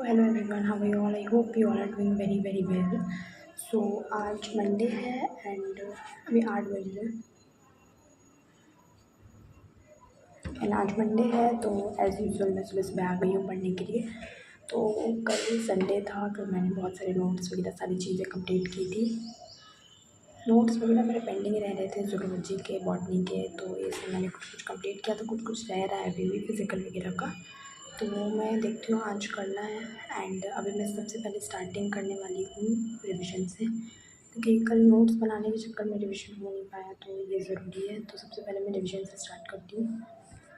hello everyone, how are you all? I hope you all are doing very well. So आज Monday है and अभी 8 बजे and आज Monday है तो एज़ यूजुअल मैं सुबह सुबह आ गई हूँ पढ़ने के लिए। तो कल संडे था तो मैंने बहुत सारे नोट्स वगैरह सारी चीज़ें कंप्लीट की थी। नोट्स वगैरह मेरे पेंडिंग रह रहे थे ज़ूलॉजी के, बॉटनी के, तो ये सब मैंने कुछ कुछ कंप्लीट किया, तो कुछ कुछ रह रहा है अभी भी फिज़िकल वगैरह का, तो वो मैं देखती हूँ आज करना है। एंड अभी मैं सबसे पहले स्टार्टिंग करने वाली हूँ रिवीजन से, क्योंकि कल नोट्स बनाने के चक्कर में रिवीजन हो नहीं पाया, तो ये ज़रूरी है। तो सबसे पहले मैं रिवीजन से स्टार्ट करती हूँ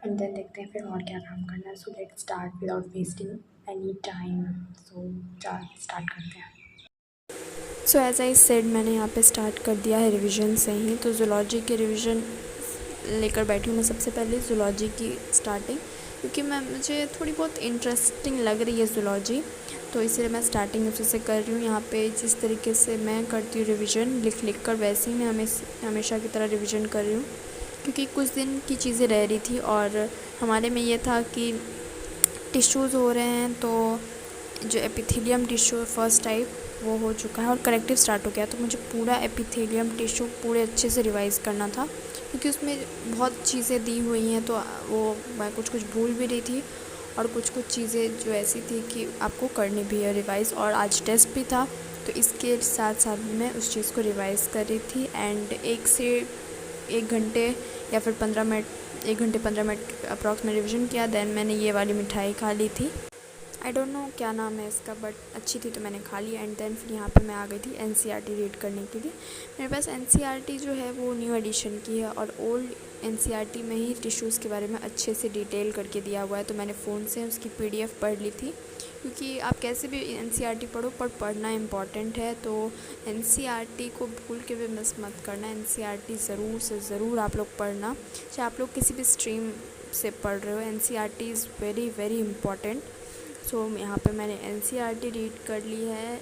एंड देन देखते हैं फिर और क्या काम करना है। So let's start without wasting any time. So start करते हैं। सो एज़ आई सेड, मैंने यहाँ पे स्टार्ट कर दिया है रिवीजन से ही। तो ज़ूलॉजी की रिवीजन लेकर बैठी हूँ मैं सबसे पहले ज़ूलॉजी की स्टार्टिंग, क्योंकि मुझे थोड़ी बहुत इंटरेस्टिंग लग रही है ज़ूलॉजी, तो इसलिए मैं स्टार्टिंग उसी से कर रही हूँ। यहाँ पे जिस तरीके से मैं करती हूँ रिवीजन लिख कर, वैसे ही मैं हमेशा की तरह रिवीजन कर रही हूँ, क्योंकि कुछ दिन की चीज़ें रह रही थी और हमारे में ये था कि टिश्यूज़ हो रहे हैं, तो जो एपिथेलियम टिश्यू फर्स्ट टाइप वो हो चुका है और करेक्टिव स्टार्ट हो गया। तो मुझे पूरा एपिथेलियम टिश्यू पूरे अच्छे से रिवाइज़ करना था, क्योंकि उसमें बहुत चीज़ें दी हुई हैं, तो वो मैं कुछ कुछ भूल भी रही थी और कुछ कुछ चीज़ें जो ऐसी थी कि आपको करनी भी है रिवाइज़। और आज टेस्ट भी था, तो इसके साथ साथ मैं उस चीज़ को रिवाइज़ कर रही थी। एंड 1 घंटे या फिर 15 मिनट, 1 घंटे 15 मिनट अप्रॉक्स में रिविज़न किया। देन मैंने ये वाली मिठाई खा ली थी, आई डोंट नो क्या नाम है इसका, बट अच्छी थी तो मैंने खा ली। एंड देन फिर यहाँ पे मैं आ गई थी एनसीईआरटी रीड करने के लिए। मेरे पास एनसीईआरटी जो है वो न्यू एडिशन की है और ओल्ड एनसीईआरटी में ही टिश्यूज़ के बारे में अच्छे से डिटेल करके दिया हुआ है, तो मैंने फ़ोन से उसकी पीडीएफ पढ़ ली थी, क्योंकि आप कैसे भी एनसीईआरटी पढ़ो पर पढ़ना इम्पॉर्टेंट है। तो एनसीईआरटी को भूल के भी मिस मत करना, एनसीईआरटी ज़रूर से ज़रूर आप लोग पढ़ना, चाहे आप लोग किसी भी स्ट्रीम से पढ़ रहे हो। NCERT is very important. So यहाँ पे मैंने एनसीईआरटी रीड कर ली है।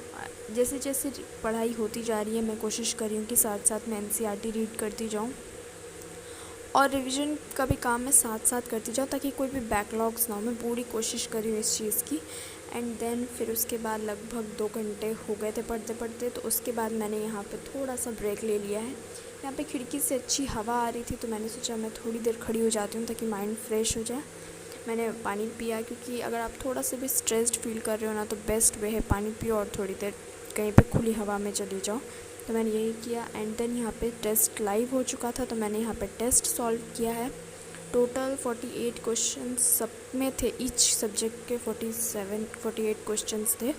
जैसे जैसे पढ़ाई होती जा रही है मैं कोशिश कर रही हूँ कि साथ साथ मैं एनसीईआरटी रीड करती जाऊँ और रिवीजन का भी काम मैं साथ साथ करती जाऊँ, ताकि कोई भी बैकलॉग्स ना हो। मैं पूरी कोशिश कर रही हूँ इस चीज़ की। एंड देन फिर उसके बाद लगभग 2 घंटे हो गए थे पढ़ते पढ़ते, तो उसके बाद मैंने यहाँ पे थोड़ा सा ब्रेक ले लिया है। यहाँ पे खिड़की से अच्छी हवा आ रही थी, तो मैंने सोचा मैं थोड़ी देर खड़ी हो जाती हूँ ताकि माइंड फ्रेश हो जाए। मैंने पानी पिया, क्योंकि अगर आप थोड़ा सा भी स्ट्रेस्ड फील कर रहे हो ना, तो बेस्ट वे है पानी पियो और थोड़ी देर कहीं पे खुली हवा में चली जाओ। तो मैंने यही किया। एंड देन यहाँ पे टेस्ट लाइव हो चुका था, तो मैंने यहाँ पे टेस्ट सॉल्व किया है। टोटल 48 क्वेश्चन सब में थे, ईच सब्जेक्ट के 48 क्वेश्चंस थे।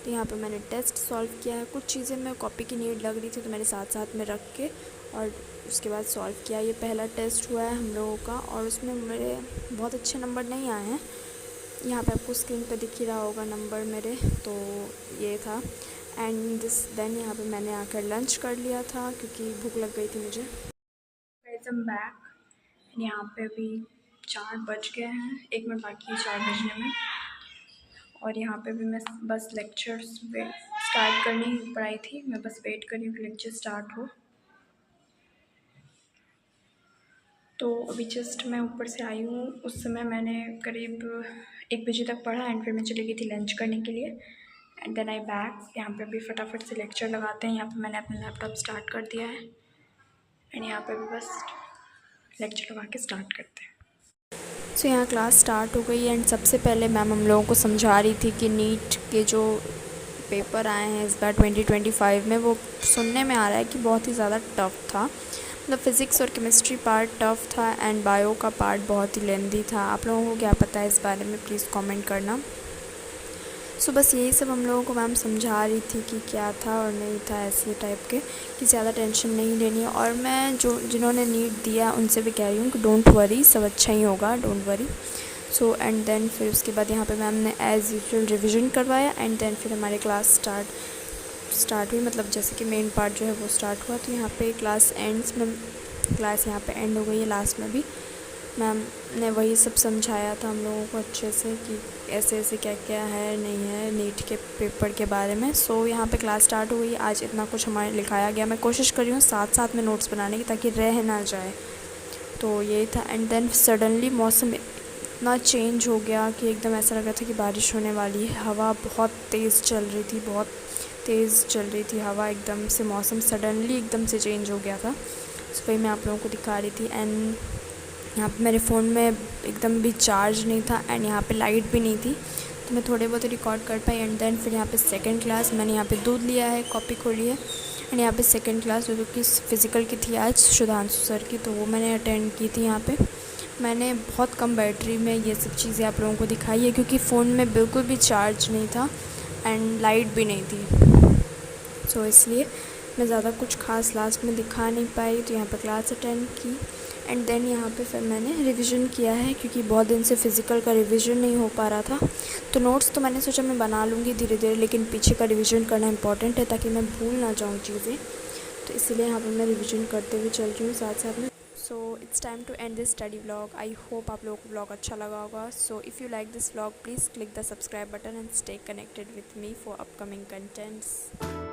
तो यहाँ पे मैंने टेस्ट सॉल्व किया है। कुछ चीज़ें मैं कॉपी की नीड लग रही थी, तो मैंने साथ साथ में रख के और उसके बाद सॉल्व किया। ये पहला टेस्ट हुआ है हम लोगों का और उसमें मेरे बहुत अच्छे नंबर नहीं आए हैं। यहाँ पे आपको स्क्रीन पे दिख ही रहा होगा नंबर मेरे, तो ये था। एंड देन यहाँ पे मैंने आकर लंच कर लिया था, क्योंकि भूख लग गई थी मुझे। Welcome back. यहाँ पे अभी 4 बज गए हैं, 1 मिनट बाकी है 4 बजने में। और यहाँ पे भी मैं बस लेक्चर्स स्टार्ट करनी पढ़ाई थी, मैं बस वेट कर रही हूँ कि लेक्चर स्टार्ट हो। तो अभी जस्ट मैं ऊपर से आई हूँ, उस समय मैंने करीब 1 बजे तक पढ़ा एंड फिर मैं चली गई थी लंच करने के लिए। And then I back. यहाँ पे अभी फटाफट से लेक्चर लगाते हैं। यहाँ पे मैंने अपना लैपटॉप स्टार्ट कर दिया है एंड यहाँ पे भी बस लेक्चर लगा के स्टार्ट करते हैं। सो यहाँ क्लास स्टार्ट हो गई एंड सबसे पहले मैम हम लोगों को समझा रही थी कि नीट के जो पेपर आए हैं इस बार 2025 में, वो सुनने में आ रहा है कि बहुत ही ज़्यादा टफ़ था। मतलब फ़िज़िक्स और केमिस्ट्री पार्ट टफ़ था एंड बायो का पार्ट बहुत ही लेंदी था। आप लोगों को क्या पता है इस बारे में, प्लीज़ कमेंट करना। सो बस यही सब हम लोगों को मैम समझा रही थी कि क्या था और नहीं था, ऐसे टाइप के, कि ज़्यादा टेंशन नहीं लेनी है। और मैं जिन्होंने नीट दिया उनसे भी कह रही हूँ कि डोंट वरी, सब अच्छा ही होगा, don't worry. So and then फिर उसके बाद यहाँ पे मैम ने एज़ यूजुअल रिविज़न करवाया एंड देन फिर हमारे क्लास स्टार्ट हुई। मतलब जैसे कि मेन पार्ट जो है वो स्टार्ट हुआ। तो यहाँ पे क्लास एंड्स में, क्लास यहाँ पे एंड हो गई है। लास्ट में भी मैम ने वही सब समझाया था हम लोगों को अच्छे से कि ऐसे ऐसे क्या क्या है नहीं है नीट के पेपर के बारे में। सो यहाँ पे क्लास स्टार्ट हो गई। आज इतना कुछ हमारे लिखाया गया। मैं कोशिश कर रही हूँ साथ साथ में नोट्स बनाने की, ताकि रह ना जाए। तो यही था। एंड देन सडनली मौसम इतना चेंज हो गया कि एकदम ऐसा लग रहा था कि बारिश होने वाली है। हवा बहुत तेज़ चल रही थी, बहुत तेज़ चल रही थी हवा, एकदम से मौसम सडनली एकदम से चेंज हो गया था। सो वही मैं आप लोगों को दिखा रही थी। एंड यहाँ पे मेरे फ़ोन में एकदम भी चार्ज नहीं था एंड यहाँ पे लाइट भी नहीं थी, तो मैं थोड़े बहुत रिकॉर्ड कर पाई। एंड देन फिर यहाँ पे सेकंड क्लास मैंने यहाँ पे दूध लिया है, कॉपी खोली है। एंड यहाँ पे सेकंड क्लास जो कि फ़िज़िकल की थी आज सुधांशु सर की, तो वो मैंने अटेंड की थी। यहाँ पे मैंने बहुत कम बैटरी में ये सब चीज़ें आप लोगों को दिखाई है, क्योंकि फ़ोन में बिल्कुल भी चार्ज नहीं था एंड लाइट भी नहीं थी। सो इसलिए मैं ज़्यादा कुछ खास लास्ट में दिखा नहीं पाई। तो यहाँ पर क्लास अटेंड की एंड देन यहाँ पे फिर मैंने रिवीजन किया है, क्योंकि बहुत दिन से फ़िज़िकल का रिवीजन नहीं हो पा रहा था। तो नोट्स तो मैंने सोचा मैं बना लूँगी धीरे धीरे, लेकिन पीछे का रिवीजन करना इंपॉर्टेंट है ताकि मैं भूल ना जाऊँ चीज़ें। तो इसीलिए यहाँ पर मैं रिवीजन करते हुए चल रही हूँ साथ साथ में। So it's time to end this study vlog. I hope आप लोगों को व्लॉग अच्छा लगा होगा। So if you like this vlog please click the subscribe button and stay connected with me for upcoming contents.